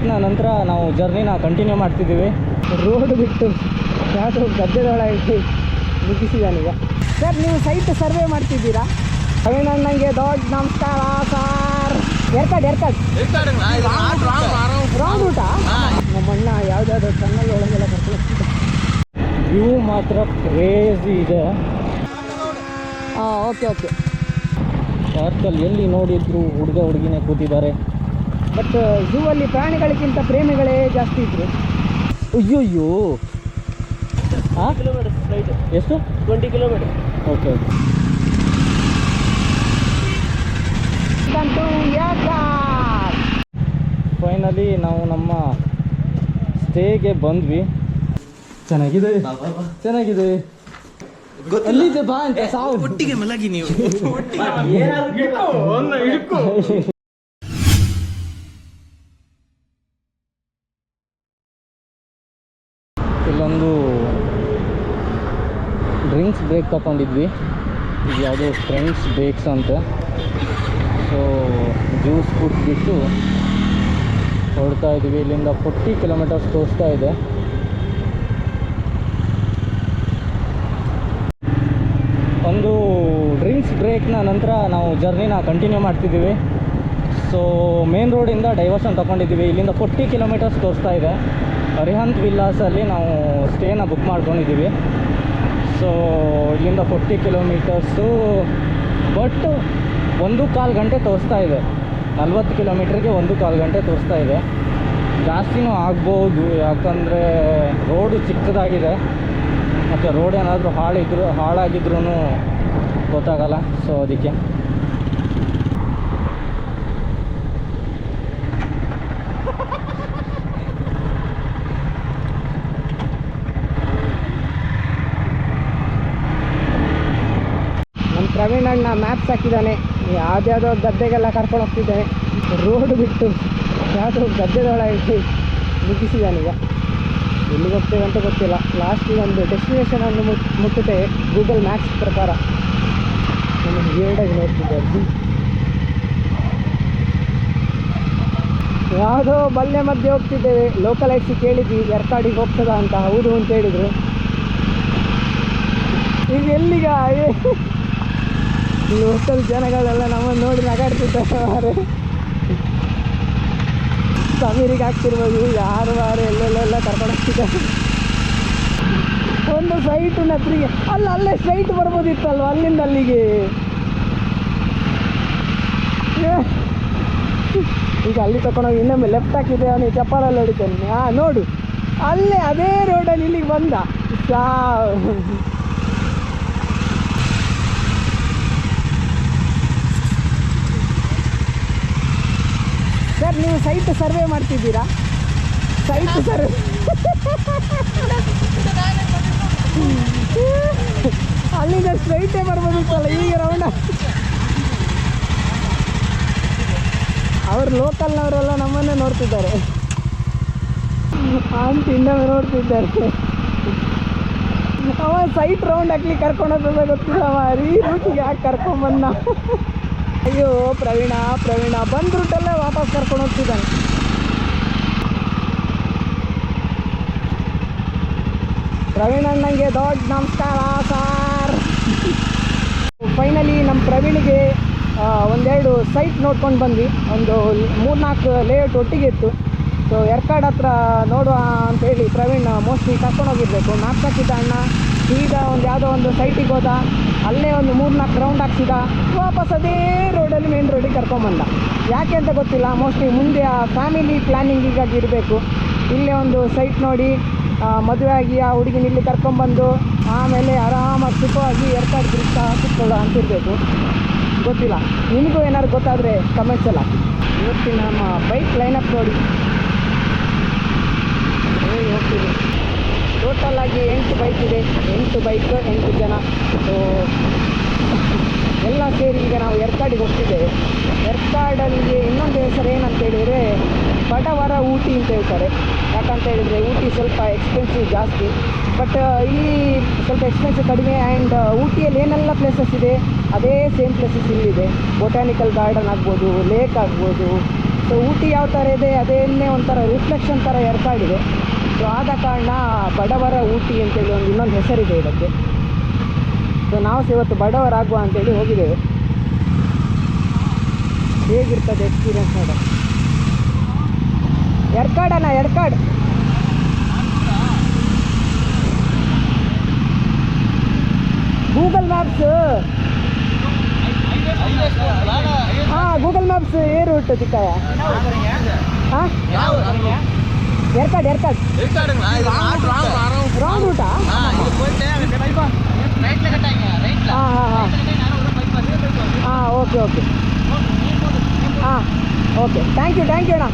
ಬ್ರೇಕ್ನ ನಂತರ ನಾವು ಜರ್ನಿನ ಕಂಟಿನ್ಯೂ ಮಾಡ್ತಿದ್ದೀವಿ. ರೋಡ್ ಬಿಟ್ಟು ಯಾವುದೋ ಗದ್ದೆದೊಳಗೆ ಮುಗಿಸಿದಾನೀಗ. ಸರ್, ನೀವು ಸೈಟ್ ಸರ್ವೆ ಮಾಡ್ತಿದ್ದೀರಾ? ಅಣ್ಣಂಗೆ ದೊಡ್ಡ ನಮಸ್ಕಾರ ಸರ್. ರಾಂಗ್ ರೂಟಾ? ನಮ್ಮಣ್ಣ ಯಾವುದಾದ್ರು ಚಾನಲ್ ಒಳಗೆಲ್ಲ ಕರ್ಕೊಂಡು ವ್ಯೂ ಮಾತ್ರ ಕ್ರೇಜಿ ಇದೆ. ಓಕೆ ಪಾರ್ಕಲ್ಲಿ ಎಲ್ಲಿ ನೋಡಿದ್ರು ಹುಡುಗ ಹುಡುಗಿನೇ ಕೂತಿದ್ದಾರೆ. ಬಟ್ ಝೂ ಅಲ್ಲಿ ಪ್ರಾಣಿಗಳಿಗಿಂತ ಪ್ರೇಮಿಗಳೇ ಜಾಸ್ತಿ ಇದ್ರು. ಅಯ್ಯೋಯ್ಯೋ, ಎಷ್ಟು? 20 ಕಿಲೋಮೀಟರ್. ಓಕೆ. ಫೈನಲಿ ನಾವು ನಮ್ಮ ಸ್ಟೇಗೆ ಬಂದ್ವಿ. ಚೆನ್ನಾಗಿದೆ. ಅಲ್ಲಿದೆ ಬಾ ಅಂತ ಸಾವು ಒಟ್ಟಿಗೆ ಮಲಗಿ ನೀವು. ಇಲ್ಲೊಂದು ಡ್ರಿಂಕ್ಸ್ ಬ್ರೇಕ್ ತಗೊಂಡಿದ್ವಿ. ಇದು ಯಾವುದೋ ಫ್ರೆಂಡ್ಸ್ ಬ್ರೇಕ್ಸ್ ಅಂತ. ಸೊ ಜ್ಯೂಸ್ ಕುಟ್ಬಿಟ್ಟು ಹೊರಡ್ತಾ ಇದ್ದೀವಿ. ಇಲ್ಲಿಂದ 40 ಕಿಲೋಮೀಟರ್ಸ್ ತೋರಿಸ್ತಾ ಇದೆ. ಒಂದು ಡ್ರಿಂಕ್ಸ್ ಬ್ರೇಕ್ನ ನಂತರ ನಾವು ಜರ್ನಿನ ಕಂಟಿನ್ಯೂ ಮಾಡ್ತಿದ್ದೀವಿ. ಸೊ ಮೇನ್ ರೋಡಿಂದ ಡೈವರ್ಷನ್ ತೊಗೊಂಡಿದ್ದೀವಿ. ಇಲ್ಲಿಂದ 40 ಕಿಲೋಮೀಟರ್ಸ್ ತೋರಿಸ್ತಾ ಇದೆ. ಅರಿಹಂತ್ ವಿಲ್ಲಾಸಲ್ಲಿ ನಾವು ಸ್ಟೇನ ಬುಕ್ ಮಾಡ್ಕೊಂಡಿದ್ದೀವಿ. ಸೊ ಇಲ್ಲಿಂದ 40 ಕಿಲೋಮೀಟರ್ಸು, ಬಟ್ 1.25 ಗಂಟೆ ತೋರಿಸ್ತಾ ಇದೆ. 40 ಕಿಲೋಮೀಟ್ರಿಗೆ 1.25 ಗಂಟೆ ತೋರಿಸ್ತಾ ಇದೆ. ಜಾಸ್ತಿನೂ ಆಗ್ಬೋದು, ಯಾಕಂದರೆ ರೋಡು ಚಿಕ್ಕದಾಗಿದೆ ಮತ್ತು ರೋಡ್ ಏನಾದರೂ ಹಾಳಾಗಿದ್ರೂ ಗೊತ್ತಾಗಲ್ಲ. ಸೊ ಅದಕ್ಕೆ ನಮ್ಮ ಪ್ರವೀಣ್ ಅಣ್ಣ ಮ್ಯಾಪ್ಸ್ ಹಾಕಿದ್ದಾನೆ. ಯಾವುದ್ಯಾವುದೋ ಗದ್ದೆಗೆಲ್ಲ ಕರ್ಕೊಂಡು ಹೋಗ್ತಿದ್ದಾನೆ. ರೋಡ್ ಬಿಟ್ಟು ಯಾವುದೋ ಗದ್ದೆದೊಳಗೆ ಮುಗಿಸಿದಾನೀಗ. ಎಲ್ಲಿಗೆ ಹೋಗ್ತೇವೆ ಅಂತ ಗೊತ್ತಿಲ್ಲ. ಲಾಸ್ಟಿಗೆ ಒಂದು ಡೆಸ್ಟಿನೇಷನನ್ನು ಮುಟ್ಟುತ್ತೇವೆ ಗೂಗಲ್ ಮ್ಯಾಪ್ಸ್ ಪ್ರಕಾರ. ನಮಗೆ ವೇರ್ಡಾಗಿ ನೋಡ್ತಿದ್ದೆ. ಯಾವುದೋ ಬಲ್ಲೆ ಮಧ್ಯೆ ಹೋಗ್ತಿದ್ದೇವೆ. ಲೋಕಲ್ ಐಟ್ಸಿ ಕೇಳಿದ್ವಿ ಎರ್ಕಾಡಿಗೆ ಹೋಗ್ತದ ಅಂತ. ಹೌದು ಅಂತ ಹೇಳಿದರು. ಈಗ ಎಲ್ಲಿಗ ಲೋಕಲ್ ಜನಗಳೆಲ್ಲ ನಮ್ಮನ್ನು ನೋಡಿ ನಗಾಡ್ತಿದ್ದಾರೆ. ಸಮೀರಿಗೆ ಆಗ್ತಿರ್ಬೋದು, ಯಾರು ಎಲ್ಲೆಲ್ಲ ಕರ್ಕೊಂಡು ಹೋಗ್ತಿದ್ದಾರೆ. ಒಂದು ಸೈಟಿನ ಹತ್ರಿಗೆ ಅಲ್ಲೇ ಸ್ಟ್ರೈಟ್ ಬರ್ಬೋದಿತ್ತಲ್ವ, ಅಲ್ಲಿಂದ ಅಲ್ಲಿಗೆ. ಈಗ ಅಲ್ಲಿ ತಗೊಂಡೋಗಿ ಇನ್ನೊಮ್ಮೆ ಲೆಫ್ಟ್ ಹಾಕಿದೆ. ಅವನಿಗೆ ಚಪ್ಪಾಲಲ್ಲಿ ಹೊಡಿತಾನೆ. ನೋಡು, ಅಲ್ಲೇ ಅದೇ ರೋಡಲ್ಲಿ ಇಲ್ಲಿಗೆ ಬಂದ. ಸರ್, ನೀವು ಸೈಟ್ ಸರ್ವೆ ಮಾಡ್ತಿದ್ದೀರಾ? ಸೈಟ್ ಸರ್ವೆ ಅಲ್ಲಿಂದ ಸ್ಟ್ರೈಟೇ ಬರ್ಬೋದಿತ್ತಲ್ಲ. ಈಗ ರೌಂಡ್ ಅವ್ರು ಲೋಕಲ್ನವರೆಲ್ಲ ನಮ್ಮನ್ನೇ ನೋಡ್ತಿದ್ದಾರೆ. ಅಂತ ಇನ್ನೊಮ್ಮೆ ನೋಡ್ತಿದ್ದಾರೆ. ಅವ ಸೈಟ್ ರೌಂಡ್ ಹಾಕ್ಲಿಕ್ಕೆ ಕರ್ಕೊಂಡು ಹೋಗೋದ ಗೊತ್ತಿಲ್ಲ. ಈ ರೂಟಿಗೆ ಯಾಕೆ ಕರ್ಕೊಂಬಂದ? ಅಯ್ಯೋ ಪ್ರವೀಣ ಬಂದ ರೂಟಲ್ಲೇ ವಾಪಸ್ ಕರ್ಕೊಂಡು ಹೋಗ್ತಿದ್ದಾನೆ. ಪ್ರವೀಣ್ ಅಣ್ಣಂಗೆ ದೊಡ್ಡ ನಮಸ್ಕಾರ ಸರ್. ಫೈನಲಿ ನಮ್ಮ ಪ್ರವೀಣಿಗೆ ಒಂದೆರಡು ಸೈಟ್ ನೋಡ್ಕೊಂಡು ಬಂದ್ವಿ. ಒಂದು 3-4 ಲೇಔಟ್ ಒಟ್ಟಿಗೆ ಇತ್ತು. ಸೊ ಎರ್ಕಾಡ್ ಹತ್ರ ನೋಡುವ ಅಂತೇಳಿ ಪ್ರವೀಣ್ ಮೋಸ್ಟ್ಲಿ ಕರ್ಕೊಂಡೋಗಿರ್ಬೇಕು. ಮ್ಯಾಪ್ ಹಾಕಿದ್ದ ಅಣ್ಣ ಈಗ ಯಾವುದೋ ಒಂದು ಸೈಟಿಗೆ ಹೋದ. ಅಲ್ಲೇ ಒಂದು 3-4 ರೌಂಡ್ ಹಾಕ್ಸಿದ. ವಾಪಸ್ ಅದೇ ರೋಡಲ್ಲಿ ಮೇನ್ ರೋಡಿಗೆ ಕರ್ಕೊಂಬಂದ. ಯಾಕೆ ಅಂತ ಗೊತ್ತಿಲ್ಲ. ಮೋಸ್ಟ್ಲಿ ಮುಂದೆ ಆ ಫ್ಯಾಮಿಲಿ ಪ್ಲ್ಯಾನಿಂಗಿಗಾಗಿ ಇರಬೇಕು. ಇಲ್ಲೇ ಒಂದು ಸೈಟ್ ನೋಡಿ ಮದುವೆ ಆಗಿ ಆ ಹುಡುಗಿನ ಇಲ್ಲಿ ಕರ್ಕೊಂಬಂದು ಆಮೇಲೆ ಆರಾಮಾಗಿ ಸುಖವಾಗಿ ಎರ್ಕಾಡ್ ತಿರುಗ್ತಾ ಕೂತ್ಕೊಳ್ಳ ಅಂತಿರಬೇಕು. ಗೊತ್ತಿಲ್ಲ. ನಿಮಗೂ ಏನಾದ್ರು ಗೊತ್ತಾದರೆ ಕಮೆಂಟ್ಸಲ್ಲಿ ಹಾಕಿ. ಇವತ್ತಿನ ನಮ್ಮ ಬೈಕ್ ಲೈನಪ್ ನೋಡಿ ಹೋಗ್ತೀವಿ. ಟೋಟಲ್ ಆಗಿ 8 ಬೈಕ್ ಇದೆ. 8 ಬೈಕ್ 8 ಜನ. ಸೊ ಎಲ್ಲ ಸೇರಿ ಈಗ ನಾವು ಎರ್ಕಾಡಿಗೆ ಹೋಗ್ತಿದ್ದೇವೆ. ಎರ್ಕಾಡಲ್ಲಿ ಇನ್ನೊಂದು ಹೆಸರು ಏನಂತ ಹೇಳಿದರೆ ಬಡವರ ಊಟಿ ಅಂತ ಹೇಳ್ತಾರೆ. ಯಾಕಂತ ಹೇಳಿದರೆ ಊಟಿ ಸ್ವಲ್ಪ ಎಕ್ಸ್ಪೆನ್ಸಿವ್ ಜಾಸ್ತಿ, ಬಟ್ ಇಲ್ಲಿ ಸ್ವಲ್ಪ ಎಕ್ಸ್ಪೆನ್ಸಿವ್ ಕಡಿಮೆ. ಆ್ಯಂಡ್ ಊಟಿಯಲ್ಲಿ ಏನೆಲ್ಲ ಪ್ಲೇಸಸ್ ಇದೆ ಅದೇ ಸೇಮ್ ಪ್ಲೇಸಸ್ ಇಲ್ಲಿದೆ. ಬೊಟ್ಯಾನಿಕಲ್ ಗಾರ್ಡನ್ ಆಗ್ಬೋದು, ಲೇಕ್ ಆಗ್ಬೋದು, ಸೊ ಊಟಿ ಯಾವ ಥರ ಇದೆ ಅದೇನೇ ಒಂಥರ ರಿಫ್ಲೆಕ್ಷನ್ ಥರ ಏರ್ಪಾಡಿದೆ. ಸೊ ಆದ ಕಾರಣ ಬಡವರ ಊಟಿ ಅಂತೇಳಿ ಇನ್ನೊಂದು ಹೆಸರಿದೆ ಇದಕ್ಕೆ. ಸೊ ನಾವು ಸಹ ಇವತ್ತು ಬಡವರಾಗುವ ಅಂತೇಳಿ ಹೋಗಿದ್ದೇವೆ. ಹೇಗಿರ್ತದೆ ಎಕ್ಸ್ಪೀರಿಯನ್ಸ್ ನೋಡ. ಎರ್ಕಾಡಣ್ಣ, ಎರ್ಕಾಡ್. ಗೂಗಲ್ ಮ್ಯಾಪ್ಸ್, ಹಾಂ ಗೂಗಲ್ ಮ್ಯಾಪ್ಸ್ ಏ ರೂಟ್ ದಿಕ್ಕಾಯ ಹಾಂ ಎರ್ಕಾಡ್ ಎರ್ಕಾಡ್ ರಾಂಗ್ ರೂಟಾ? ಹಾಂ ಹಾಂ ಹಾಂ ಹಾಂ ಓಕೆ ಓಕೆ ಹಾಂ ಓಕೆ ಥ್ಯಾಂಕ್ ಯು ಅಣ್ಣ.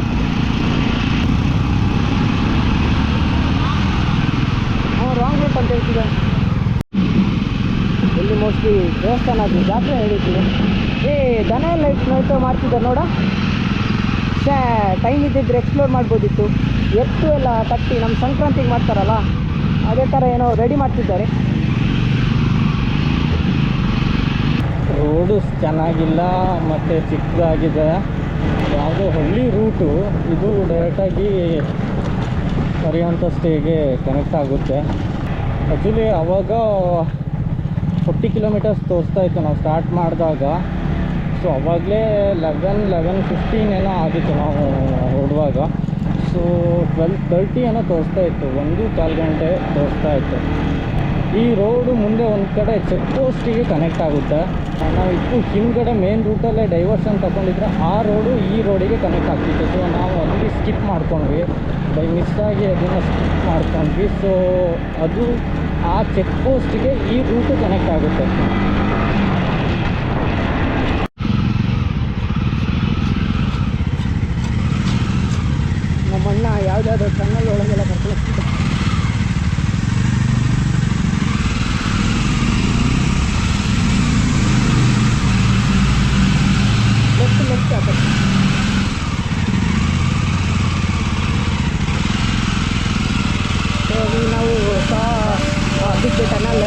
ರಾಂಗ್ ರೂಟ್ ಅಂತ ಹೇಳ್ತಿದ್ದೆ. ಇಲ್ಲಿ ಮೋಸ್ಟ್ಲಿ ದೇವಸ್ಥಾನ ಅದು ಜಾತ್ರೆ ಹೇಳಿದ್ದೀನಿ. ದನ ಎಲ್ಲ ಇಟ್ಟು ಮಾಡ್ತಿದ್ದಾರೆ ನೋಡ. ಟೈಮ್ ಇದ್ದಿದ್ರೆ ಎಕ್ಸ್ಪ್ಲೋರ್ ಮಾಡ್ಬೋದಿತ್ತು. ಎತ್ತು ಎಲ್ಲ ಕಟ್ಟಿ ನಮ್ಮ ಸಂಕ್ರಾಂತಿಗೆ ಮಾಡ್ತಾರಲ್ಲ ಅದೇ ಥರ ಏನೋ ರೆಡಿ ಮಾಡ್ತಿದ್ದಾರೆ. ರೋಡು ಚೆನ್ನಾಗಿಲ್ಲ ಮತ್ತು ಚಿಕ್ಕದಾಗಿದೆ. ಯಾವುದೋ ಹಳ್ಳಿ ರೂಟು ಇದು ಡೈರೆಕ್ಟಾಗಿ ಅರಿಹಂತ ಸ್ಟೇಗೆ ಕನೆಕ್ಟ್ ಆಗುತ್ತೆ. ಆ್ಯಕ್ಚುಲಿ ಅವಾಗ 40 ಕಿಲೋಮೀಟರ್ಸ್ ತೋರಿಸ್ತಾ ಇತ್ತು ನಾವು ಸ್ಟಾರ್ಟ್ ಮಾಡಿದಾಗ. ಸೊ ಅವಾಗಲೇ 11:15 ಏನೋ ಆಗಿತ್ತು ನಾವು ಹೊರಡುವಾಗ. ಸೊ 12:30 ಏನೋ ತೋರಿಸ್ತಾ ಇತ್ತು, 1-1/4 ಗಂಟೆ ತೋರಿಸ್ತಾ ಇತ್ತು. ಈ ರೋಡು ಮುಂದೆ ಒಂದು ಕಡೆ ಚೆಕ್ ಪೋಸ್ಟಿಗೆ ಕನೆಕ್ಟ್ ಆಗುತ್ತೆ. ನಾವು ಇತ್ತು ಹಿಂದ್ಗಡೆ ಮೇನ್ ರೂಟಲ್ಲೇ ಡೈವರ್ಷನ್ ತಗೊಂಡಿದ್ರೆ ಆ ರೋಡು ಈ ರೋಡಿಗೆ ಕನೆಕ್ಟ್ ಆಗ್ತಿತ್ತು. ಸೊ ನಾವು ಅಲ್ಲಿ ಸ್ಕಿಪ್ ಮಾಡ್ಕೊಂಡ್ವಿ, ಬೈ ಮಿಸ್ಸಾಗಿ ಅದನ್ನು ಸ್ಕಿಪ್ ಮಾಡ್ಕೊಂಡ್ವಿ. ಸೊ ಅದು ಆ ಚೆಕ್ ಪೋಸ್ಟಿಗೆ ಈ ರೂಟು ಕನೆಕ್ಟ್ ಆಗುತ್ತೆ. ನಮ್ಮಣ್ಣ ಯಾವುದಾದ್ರೂ ಟನ್ನಲ್ ಒಳಗೆಲ್ಲ ಕರ್ಕೊಂಡು ಹೋಗ್ತಿದ್ದ. ಲೆಫ್ಟ್ ಆಗತ್ತೆ. ನಾವು ಬಿದ್ದೆ ಟನಲ್.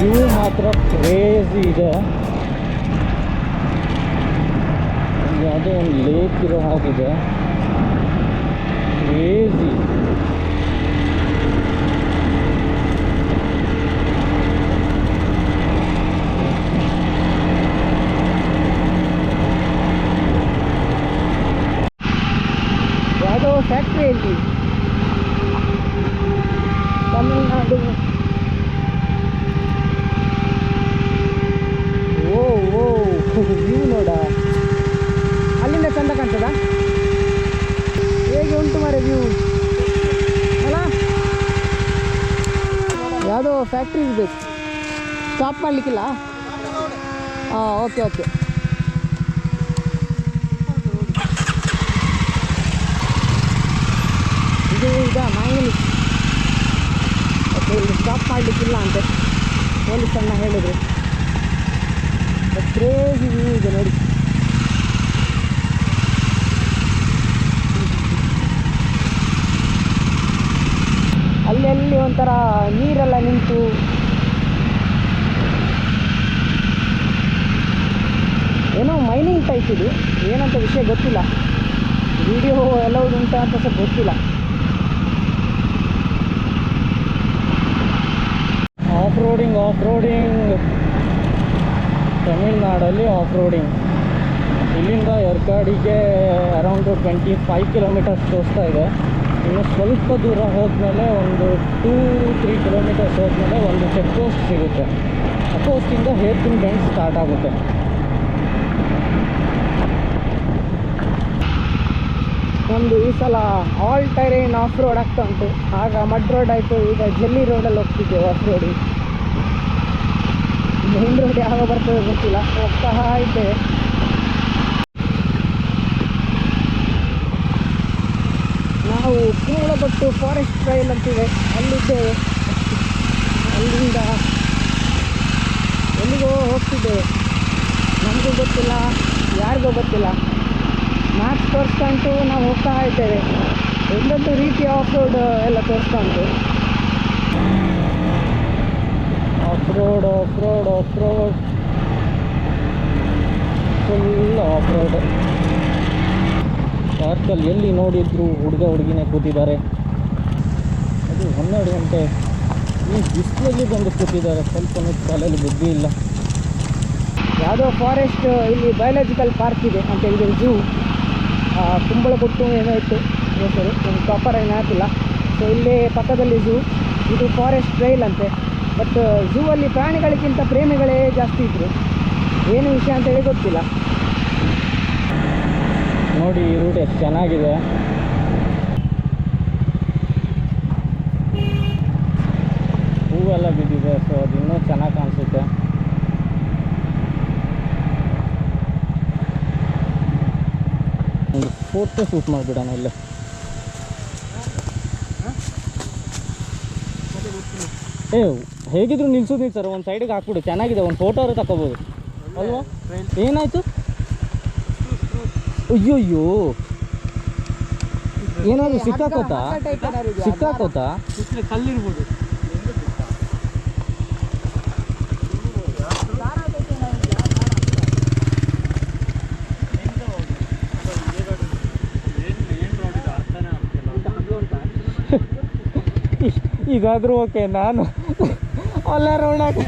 ವ್ಯೂ ಮಾತ್ರ ಕ್ರೇಜಿ ಇದೆ. ಯಾವುದೋ ಒಂದು ಲೇಕ್ ಇರೋ ಹಾಗಿದೆ, ಕ್ರೇಜಿ. ಯಾವುದೋ ಫ್ಯಾಕ್ಟ್ರಿಯಲ್ಲಿ ತಮಿಳ್ನಾಡು. ವ್ಯೂ ನೋಡ, ಅಲ್ಲಿಂದ ಚಂದ ಕಾಣ್ತದ. ಹೇಗೆ ಉಂಟು ಮಾರೆ ವ್ಯೂ ಅಲ್ಲ. ಯಾವುದೋ ಫ್ಯಾಕ್ಟ್ರಿ ಇರಬೇಕು, ಸ್ಟಾಪ್ ಮಾಡಲಿಕ್ಕಿಲ್ಲ. ಹಾಂ ಓಕೆ ಓಕೆ. ಇದು ಈಗ ಮಾಂಗಲಿ. ಓಕೆ, ಇಲ್ಲಿ ಸ್ಟಾಪ್ ಮಾಡಲಿಕ್ಕಿಲ್ಲ ಅಂತೆ ಪೊಲೀಸನ್ನ ಹೇಳಿದ್ರು. ಕ್ರೇಜಿ ವ್ಯೂ ಇದೆ ನೋಡಿ. ಅಲ್ಲಲ್ಲಿ ಒಂಥರ ನೀರೆಲ್ಲ ನಿಂತು ಏನೋ ಮೈನಿಂಗ್ ಟೈಪ್ ಇದು, ಏನಂತ ವಿಷಯ ಗೊತ್ತಿಲ್ಲ. ವಿಡಿಯೋ ಎಲ್ಲ ಉಂಟಾ ಅಂತ ಸಹ ಗೊತ್ತಿಲ್ಲ. ಆಫ್ ರೋಡಿಂಗ್ ತಮಿಳ್ನಾಡಲ್ಲಿ ಆಫ್ ರೋಡಿಂಗ್. ಇಲ್ಲಿಂದ ಎರ್ಕಾಡಿಗೆ ಅರೌಂಡು 25 ಕಿಲೋಮೀಟರ್ಸ್ ತೋರಿಸ್ತಾ ಇದೆ. ಇನ್ನು ಸ್ವಲ್ಪ ದೂರ ಹೋದ್ಮೇಲೆ ಒಂದು 2-3 ಕಿಲೋಮೀಟರ್ಸ್ ಹೋದ್ಮೇಲೆ ಒಂದು ಚೆಕ್ ಪೋಸ್ಟ್ ಸಿಗುತ್ತೆ. ಆ ಪೋಸ್ಟಿಂದ ಹೇರ್ ಪಿನ್ ಬೆಂಡ್ ಸ್ಟಾರ್ಟ್ ಆಗುತ್ತೆ. ನಮ್ಮದು ಈ ಸಲ ಆಲ್ ಟೈರೇನ್ ಆಫ್ ರೋಡ್ ಆಗ್ತಾ ಉಂಟು. ಆಗ ಮಡ್ ರೋಡ್ ಆಯಿತು, ಈಗ ಜಲ್ಲಿ ರೋಡಲ್ಲಿ ಹೋಗ್ತಿದ್ದೇವೆ ಆಫ್ ರೋಡಿಗೆ. ಮೇನ್ ರೋಡ್ ಯಾವಾಗ ಬರ್ತದೆ ಗೊತ್ತಿಲ್ಲ, ಹೋಗ್ತಾ ಇದ್ದೇವೆ. ನಾವು ನಾವು ಕುಂಬಳಕೊಟ್ಟು ಫಾರೆಸ್ಟ್ ಟ್ರೈಲ್ ಅಂತಿದೆ ಅಲ್ಲಿದ್ದೇವೆ. ಅಲ್ಲಿಂದ ಎಲ್ಲಿಗೋ ಹೋಗ್ತಿದ್ದೇವೆ, ನಮಗೂ ಗೊತ್ತಿಲ್ಲ, ಯಾರಿಗೂ ಗೊತ್ತಿಲ್ಲ. ಮ್ಯಾಪ್ಸ್ ತೋರಿಸ್ಕೊಂಡು ನಾವು ಹೋಗ್ತಾ ಇದ್ದೇವೆ. ಒಂದೊಂದು ರೀತಿಯ ಆಫ್ ರೋಡ್ ಎಲ್ಲ ತೋರಿಸ್ಕೊಂಡು of road full of road. ಪಾರ್ಕಲ್ಲಿ ಎಲ್ಲಿ ನೋಡಿದ್ರು ಹುಡುಗಿನೇ ಕೂತಿದ್ದಾರೆ. ಅದು 12 ಗಂಟೆ ಈ ಬಿಸಿಲಲ್ಲಿ ಬಂದು ಕೂತಿದ್ದಾರೆ. ಸ್ವಲ್ಪ ತಲೆಯಲ್ಲಿ ಬುದ್ಧಿ ಇಲ್ಲ. ಯಾವುದೋ ಫಾರೆಸ್ಟ್, ಇಲ್ಲಿ ಬಯೋಲಾಜಿಕಲ್ ಪಾರ್ಕ್ ಇದೆ ಅಂತ ಹೇಳಿದರೆ ಝೂ. ಕುಂಬಳಕೊಟ್ಟು ಏನೋ ಇತ್ತು ಹೆಸರು, ಒಂದು ಪ್ರಾಪರ್ ಏನು ಹಾಕಿಲ್ಲ. ಸೊ ಇಲ್ಲೇ ಪಕ್ಕದಲ್ಲಿ ಝೂ, ಇದು ಫಾರೆಸ್ಟ್ ಟ್ರೈಲ್ ಅಂತೆ. ಬಟ್ ಝೂ ಅಲ್ಲಿ ಪ್ರಾಣಿಗಳಿಗಿಂತ ಪ್ರೇಮಿಗಳೇ ಜಾಸ್ತಿ ಇದ್ದರು. ಏನು ವಿಷಯ ಅಂತೇಳಿ ಗೊತ್ತಿಲ್ಲ. ನೋಡಿ ಈ ರೂಟ್ ಎಷ್ಟು ಚೆನ್ನಾಗಿದೆ. ಹೂವೆಲ್ಲ ಬಿದ್ದಿದೆ, ಸೊ ಅದು ಇನ್ನೂ ಚೆನ್ನಾಗಿ ಕಾಣಿಸುತ್ತೆ. ಒಂದು ಫೋಟೋ ಶೂಟ್ ಮಾಡಿಬಿಡೋಣ ಇಲ್ಲೇ. ಹೇಗಿದ್ರು ನಿಲ್ಸೋದಿಲ್ಲ ಸರ್, ಒಂದು ಸೈಡಿಗೆ ಹಾಕ್ಬಿಡು, ಚೆನ್ನಾಗಿದೆ, ಒಂದು ಫೋಟೋ ಆದ್ರೂ ತಗೋಬೋದು ಅಲ್ವಾ? ಏನಾಯಿತು? ಅಯ್ಯೋಯ್ಯೋ, ಏನಾದರೂ ಸಿಕ್ಕಾಕೋತಾ ಕಲ್ಲಿರ್ಬೋದು. ಇದಾದರೂ ಓಕೆ, ನಾನು ಅಲ್ಲ ರೌಂಡಾಗ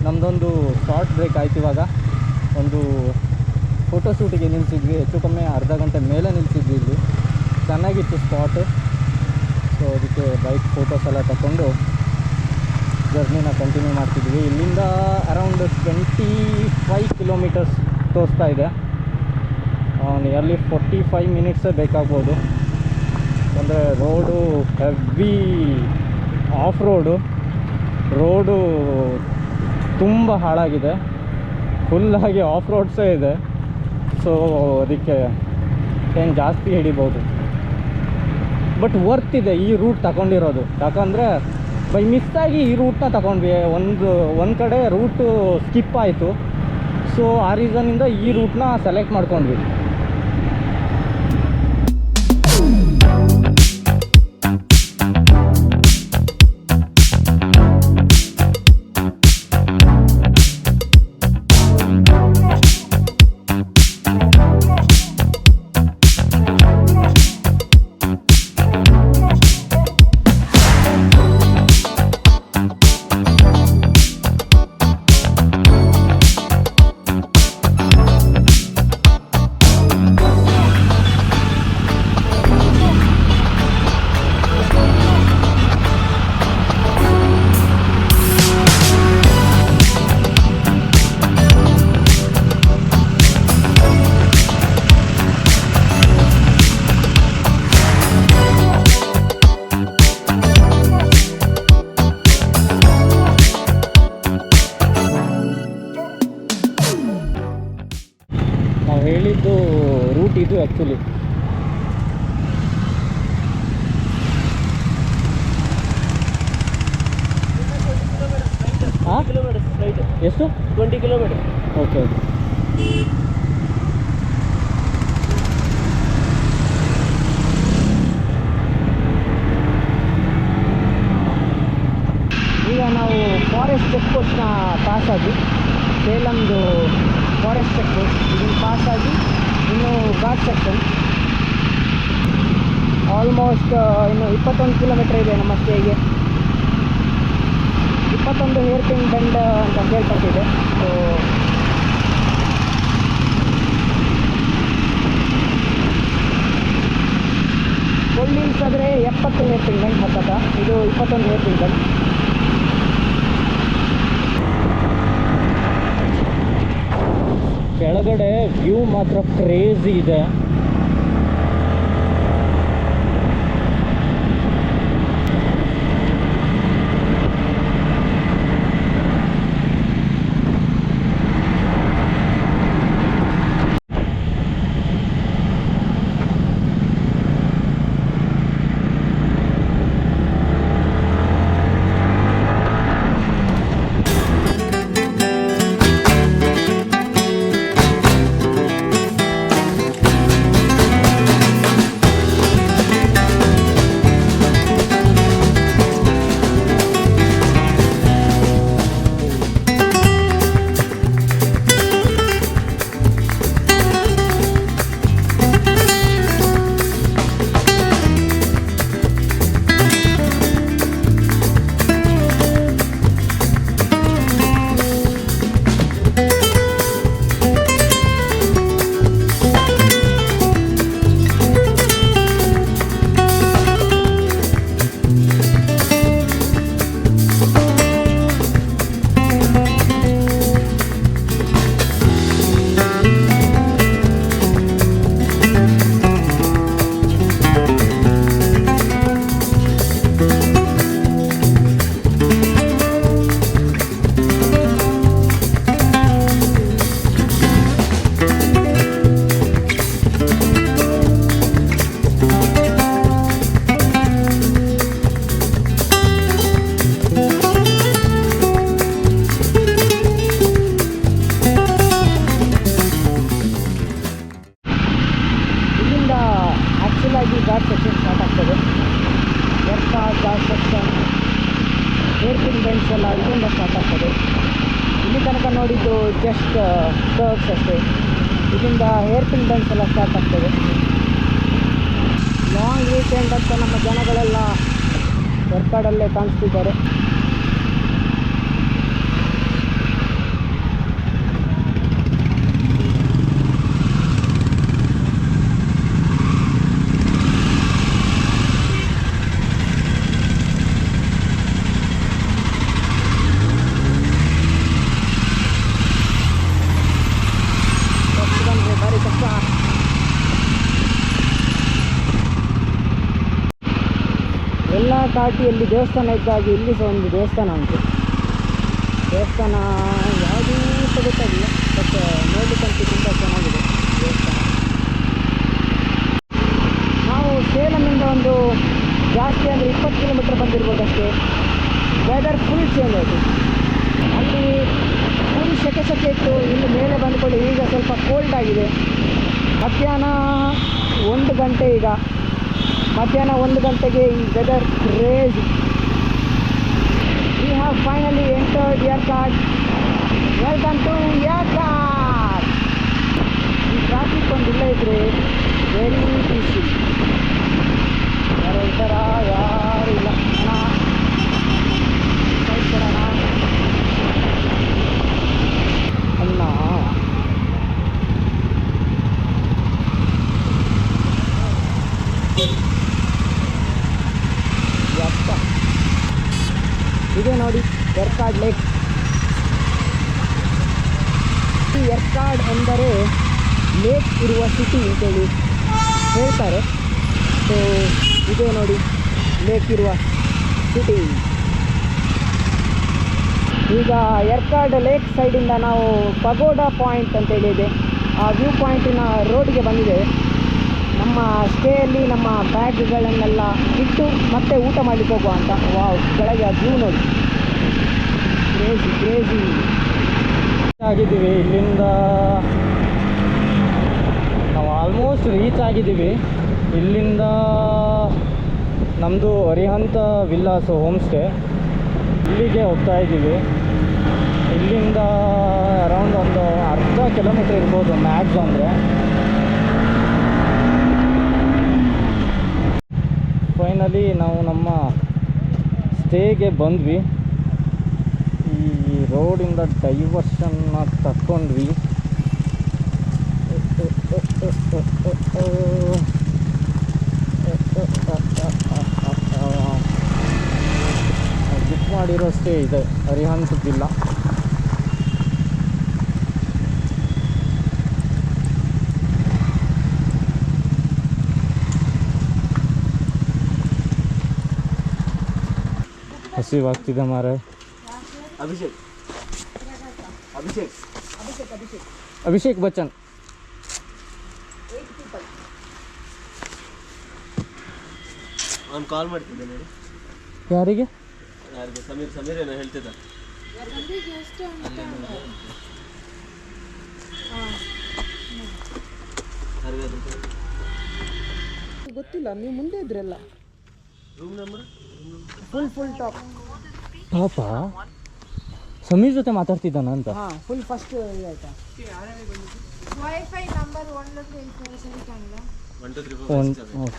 ನಮ್ಮದೊಂದು ಶಾರ್ಟ್ ಬ್ರೇಕ್ ಆಯ್ತು. ಇವಾಗ ಒಂದು ಫೋಟೋಶೂಟಿಗೆ ನಿಲ್ಲಿಸಿದ್ವಿ, ಹೆಚ್ಚು ಕಮ್ಮಿ ಅರ್ಧ ಗಂಟೆ ಮೇಲೆ ನಿಲ್ಲಿಸಿದ್ವಿ. ಇಲ್ಲಿ ಚೆನ್ನಾಗಿತ್ತು ಸ್ಪಾಟ್. ಸೊ ಅದಕ್ಕೆ ಬೈಕ್ ಫೋಟೋಸ್ ಎಲ್ಲ ತಗೊಂಡು ಜರ್ನಿನ ಕಂಟಿನ್ಯೂ ಮಾಡ್ತಿದ್ವಿ. ಇಲ್ಲಿಂದ ಅರೌಂಡ್ 25 ಕಿಲೋಮೀಟರ್ಸ್ ತೋರಿಸ್ತಾ ಇದೆ. ನಿಯರ್ಲಿ 45 ಮಿನಿಟ್ಸೇ ಬೇಕಾಗ್ಬೋದು. ಅಂದರೆ ರೋಡು ಹೆವಿ ಆಫ್ ರೋಡು ತುಂಬ ಹಾಳಾಗಿದೆ, ಫುಲ್ಲಾಗಿ ಆಫ್ ರೋಡ್ಸೇ ಇದೆ. ಸೊ ಅದಕ್ಕೆ ಏನು ಜಾಸ್ತಿ ಹಿಡಿಬೋದು. ಬಟ್ ವರ್ತ್ ಇದೆ ಈ ರೂಟ್ ತಗೊಂಡಿರೋದು. ಯಾಕಂದರೆ ಬೈ ಮಿಸ್ಸಾಗಿ ಈ ರೂಟ್ನ ತಗೊಂಡ್ವಿ. ಒಂದು ಕಡೆ ರೂಟು ಸ್ಕಿಪ್ ಆಯಿತು. ಸೊ ಆ ರೀಸನ್ನಿಂದ ಈ ರೂಟ್ನ ಸೆಲೆಕ್ಟ್ ಮಾಡ್ಕೊಂಡ್ವಿ. ಹೇಳಿದ್ದು ರೂಟ್ ಇದು ಆ್ಯಕ್ಚುಲಿ. ಎಷ್ಟು? 20 ಕಿಲೋಮೀಟರ್. ಓಕೆ. ಈಗ ನಾವು ಫಾರೆಸ್ಟ್ ಚೆಕ್ ಪೋಸ್ಟ್ನ ಪಾಸ್ ಆಗಿ, ಸೇಲಮ್ದು ಫಾರೆಸ್ಟ್ ಚೆಕ್ ಪೋಸ್ಟ್ ಇದನ್ನು ಪಾಸ್ ಆಗಿ ಇನ್ನು ಘಾಟ್ ಸೆಕ್ಷನ್ ಆಲ್ಮೋಸ್ಟ್ ಇನ್ನು 21 ಕಿಲೋಮೀಟರ್ ಇದೆ ನಮ್ಮ ಸ್ಟೇಗೆ. 21 ಹೇರ್ ಪಿನ್ ಬೆಂಡ್ ಅಂತ ಕೇಳ್ಪಟ್ಟಿದೆ. ಸೊ ಕೊಲ್ಲಿಲ್ಸ್ ಆದರೆ 70 ಹೇರ್ ಪಿನ್ ಬೆಂಡ್ ಹತ್ತದ, ಇದು 21 ಹೇರ್ ಪಿನ್ ಬೆಂಡ್. ಕೆಳಗಡೆ ವ್ಯೂ ಮಾತ್ರ ಕ್ರೇಜಿ ಇದೆ. ಘಾಟ್ ಸೆಕ್ಷನ್ ಸ್ಟಾರ್ಟ್ ಆಗ್ತದೆ. ಎರ್ಕಾಡ್ ಘಾಟ್ ಸೆಕ್ಷನ್, ಹೇರ್ಪಿನ್ ಬೆಂಡ್ಸ್ ಎಲ್ಲ ಇಲ್ಲಿಂದ ಸ್ಟಾರ್ಟ್ ಆಗ್ತದೆ. ಇಲ್ಲಿ ತನಕ ನೋಡಿದ್ದು ಜಸ್ಟ್ ಕರ್ವ್ಸ್ ಅಷ್ಟೇ. ಇಲ್ಲಿಂದ ಹೇರ್ಪಿನ್ ಬೆಂಡ್ಸ್ ಎಲ್ಲ ಸ್ಟಾರ್ಟ್ ಆಗ್ತದೆ. ಲಾಂಗ್ ವೀಕೆಂಡ್ ಅಂತ ನಮ್ಮ ಜನಗಳೆಲ್ಲ ಎರ್ಕಾಡಲ್ಲೇ ಕಾಣಿಸ್ತಿದ್ದಾರೆ. ಭಾರಿ ಕಷ್ಟ. ಎಲ್ಲ ಘಾಟಿಯಲ್ಲಿ ದೇವಸ್ಥಾನ ಇದ್ದಾಗಿ ಇಲ್ಲಿ ಸಹ ಒಂದು ದೇವಸ್ಥಾನ ಉಂಟು. ದೇವಸ್ಥಾನ ಯಾವುದೂ ಸಹ ಗೊತ್ತಾಗಿಲ್ಲ, ಬಟ್ ನೋಡಲಿಕ್ಕಂತೂ ತುಂಬ ಚೆನ್ನಾಗಿದೆ ದೇವಸ್ಥಾನ. ನಾವು ಸೇಲಮಿಂದ ಒಂದು ಜಾಸ್ತಿ ಅಂದರೆ 20 ಕಿಲೋಮೀಟರ್ ಬಂದಿರ್ಬೋದಷ್ಟೇ. ವೆದರ್ ಫುಲ್ ಚೇಂಜ್ ಆಯಿತು. ಅಲ್ಲಿ ಫುಲ್ ಸೆಕೆ ಇತ್ತು, ಇಲ್ಲಿ ಮೇಲೆ ಬಂದುಕೊಂಡು ಈಗ ಸ್ವಲ್ಪ ಕೋಲ್ಡ್ ಆಗಿದೆ. ಮಧ್ಯಾಹ್ನ 1 ಗಂಟೆ, ಈಗ ಮಧ್ಯಾಹ್ನ 1 ಗಂಟೆಗೆ ಈ weather craze. We have finally entered Yercaud. Welcome to Yercaud. ಈ ಟ್ರಾಫಿಕ್ ಒಂದು ಇಲ್ಲ ಇದ್ದರೆ ವೆರಿ ಪೀಸ್ಫುಲ್. ಯಾರೋ ಇದ್ದಾರ? ಯಾರು ಇಲ್ಲ. ಸೈಡ್ ಕೊಡೋಣ ಅಣ್ಣ. ಯಪ್ಪ, ಇದೆ ನೋಡಿ ಎರ್ಕಾಡ್ ಲೇಕ್. ಈ ಎರ್ಕಾಡ್ ಎಂದರೆ ಲೇಕ್ ಇರುವ ಸಿಟಿ ಅಂತೇಳಿ ಹೇಳ್ತಾರೆ. ಸೊ ಇದೇ ನೋಡಿ ಲೇಕ್ ಇರುವ ಸಿಟಿ. ಈಗ ಎರ್ಕಾಡ್ ಲೇಕ್ ಸೈಡಿಂದ ನಾವು ಪಗೋಡಾ ಪಾಯಿಂಟ್ ಅಂತೇಳಿದೆ, ಆ ವ್ಯೂ ಪಾಯಿಂಟಿನ ರೋಡ್ಗೆ ಬಂದಿದ್ದೇವೆ. ನಮ್ಮ ಸ್ಟೇಯಲ್ಲಿ ನಮ್ಮ ಬ್ಯಾಗ್ಗಳನ್ನೆಲ್ಲ ಇಟ್ಟು ಮತ್ತೆ ಊಟ ಮಾಡಲಿಕ್ಕೆ ಹೋಗುವ ಅಂತ. ವಾವ್, ಬೆಳಗ್ಗೆ ಆ ವ್ಯೂ ನೋಡಿ, ಕ್ರೇಜಿ ಕ್ರೇಜಿ ಆಗಿದ್ದೀವಿ. ಇಲ್ಲಿಂದ ನಾವು ಆಲ್ಮೋಸ್ಟ್ ರೀಚ್ ಆಗಿದ್ದೀವಿ. ಇಲ್ಲಿಂದ ನಮ್ಮದು ಅರಿಹಂತ ವಿಲ್ಲಾಸ್ ಹೋಮ್ ಸ್ಟೇ, ಇಲ್ಲಿಗೆ ಹೋಗ್ತಾ ಇದ್ದೀವಿ. ಇಲ್ಲಿಂದ ಅರೌಂಡ್ ಒಂದು ಅರ್ಧ ಕಿಲೋಮೀಟ್ರ್ ಇರ್ಬೋದು ಮ್ಯಾಕ್ಸ್ ಅಂದರೆ. ಫೈನಲಿ ನಾವು ನಮ್ಮ ಸ್ಟೇಗೆ ಬಂದ್ವಿ. ಈ ರೋಡಿಂದ ಡೈವರ್ಷನ್ನ ತಗೊಂಡ್ವಿ. ಬುಕ್ ಮಾಡಿರೋ ಸ್ಟೇ ಇದೆ, ಅರಿಹಂತ ವಿಲ್ಲಾ. ಹಸಿವಾಗ್ತಿದೆ ಮಾರ. ಅಭಿಷೇಕ್ ಅಭಿಷೇಕ್ ಅಭಿಷೇಕ್ ಅಭಿಷೇಕ್ ಅಭಿಷೇಕ್ ಬಚ್ಚನ್. 8 people. ಅವ್ನು ಕಾಲ್ ಮಾಡ್ತಿದ್ದೆ ನೋಡಿ. ಯಾರಿಗೆ? ಯಾರಿಗೆ? ಸಮೀರ್ ಏನೋ ಹೇಳ್ತಿದ್ದ. ಗೊತ್ತಿಲ್ಲ, ನೀವು ಮುಂದೆ ಇದ್ರಲ್ಲ. Room number full top. ಪಾಪಾ ಸಮೀರ್ ಜೊತೆ ಮಾತಾಡ್ತಿದ್ದಾನ ಅಂತ. ಹಾಂ, ಫುಲ್ ಫಸ್ಟ್ ಆಯ್ತಾ. ವೈಫೈ ನಂಬರ್ 1 2 3 4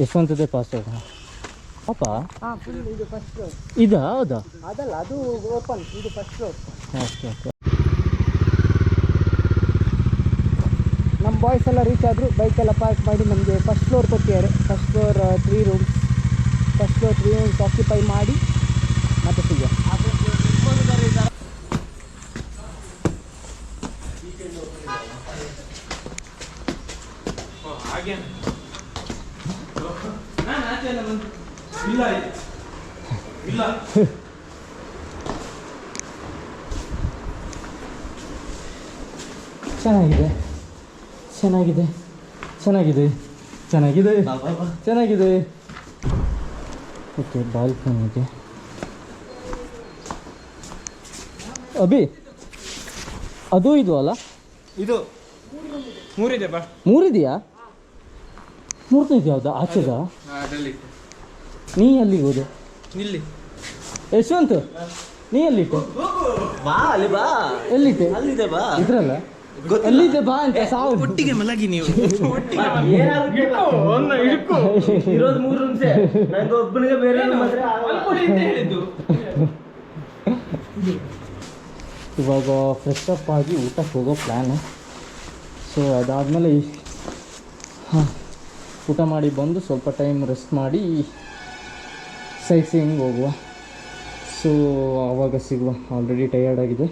ಯಶವಂತದೇ ಪಾಸ್ವರ್ಡ್. ಪಾಪಾ ಹಾಂ, ಫುಲ್ ಇದು ಫಸ್ಟ್ ಫ್ಲೋರ್. ಇದಾ? ಹೌದಾ? ಅದಲ್ಲ, ಅದು ಓಪನ್, ಇದು ಫಸ್ಟ್ ಫ್ಲೋರ್. Okay okay. ನಮ್ಮ ಬಾಯ್ಸ್ ಎಲ್ಲ ರೀಚ್ ಆದರು, ಬೈಕೆಲ್ಲ ಪಾರ್ಕ್ ಮಾಡಿ ನಮಗೆ ಫಸ್ಟ್ ಫ್ಲೋರ್ ಕೊಟ್ಟಿದ್ದಾರೆ. First floor 3 rooms, first floor 3 rooms occupy ಮಾಡಿ ಮತ್ತೆ ಸಿಗ. ಚೆನ್ನಾಗಿದೆ ಚೆನ್ನಾಗಿದೆ ಚೆನ್ನಾಗಿದೆ ಚೆನ್ನಾಗಿದೆ ಚೆನ್ನಾಗಿದೆ. ಓಕೆ, ಬಾಲ್ಕನಿ ಇದೆ. ಅಭಿ, ಅದು ಇದು ಅಲ್ಲ? ಇದು 3 ಇದೆ ಬಾ. 3 ಇದೆಯಾ? 3 ಯಾವ್ದಾ? ಆಚೆದ? ನೀ ಎಲ್ಲಿಗೆ ಹೋದೆ? ಇಲ್ಲಿ ಯಶವಂತ್, ನೀ ಎಲ್ಲಿಟ್ಟೆ? ಬಾ, ಅಲ್ಲಿ ಬಾ, ಎಲ್ಲಿಟ್ಟೆ? ಅಲ್ಲಿದೆ ಬಾ. ಇದ್ರಲ್ಲ ಎಲ್ಲಿದೆ ಬಾ ಅಂತ ಸಾವು. ಒಟ್ಟಿಗೆ ಮಲಗಿ ನೀವು. ಇರೋದು 3 ರೂಮ್ಸೆ, ನಂಗೆ ಒಬ್ಬನಿಗೆ ಬೇರೆ ಹೇಳಿದ್ದು. ಇವಾಗ ಫ್ರೆಶ್ ಅಪ್ ಆಗಿ ಊಟಕ್ಕೆ ಹೋಗೋ ಪ್ಲ್ಯಾನು. ಸೊ ಅದಾದಮೇಲೆ ಹಾಂ, ಊಟ ಮಾಡಿ ಬಂದು ಸ್ವಲ್ಪ ಟೈಮ್ ರೆಸ್ಟ್ ಮಾಡಿ ಸೈಟ್ ಸೀಯಿಂಗ್ ಹೋಗುವ. ಸೊ ಆವಾಗ ಸಿಗುವ. ಆಲ್ರೆಡಿ ಟಯರ್ಡ್ ಆಗಿದೆ.